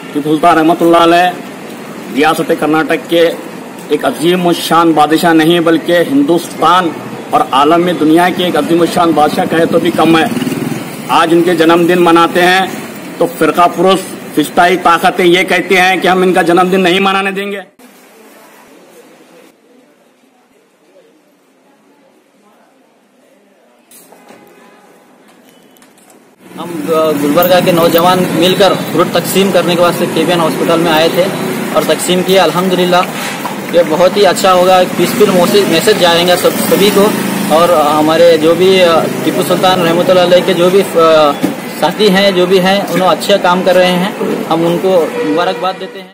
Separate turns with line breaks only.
टीपू सुल्तान रहमतुल्लाह अलैह रियासत कर्नाटक के एक अजीम शान बादशाह नहीं बल्कि हिंदुस्तान और आलम में दुनिया के एक अजीम शान बादशाह कहे तो भी कम है। आज इनके जन्मदिन मनाते हैं तो फिरका पुरुष फिस्ताई ताकतें ये कहते हैं कि हम इनका जन्मदिन नहीं मनाने देंगे।
हम गुलबर्गा के नौजवान मिलकर फ्रूट तकसीम करने के वास्ते केबीएन हॉस्पिटल में आए थे और तकसीम किया। अल्हम्दुलिल्लाह ये बहुत ही अच्छा होगा, पीसफुल मैसेज जाएगा सभी को। और हमारे जो भी टीपू सुल्तान रहमतुल्लाह अलैह के जो भी साथी हैं जो भी हैं उन्होंने अच्छे काम कर रहे हैं, हम उनको मुबारकबाद देते हैं।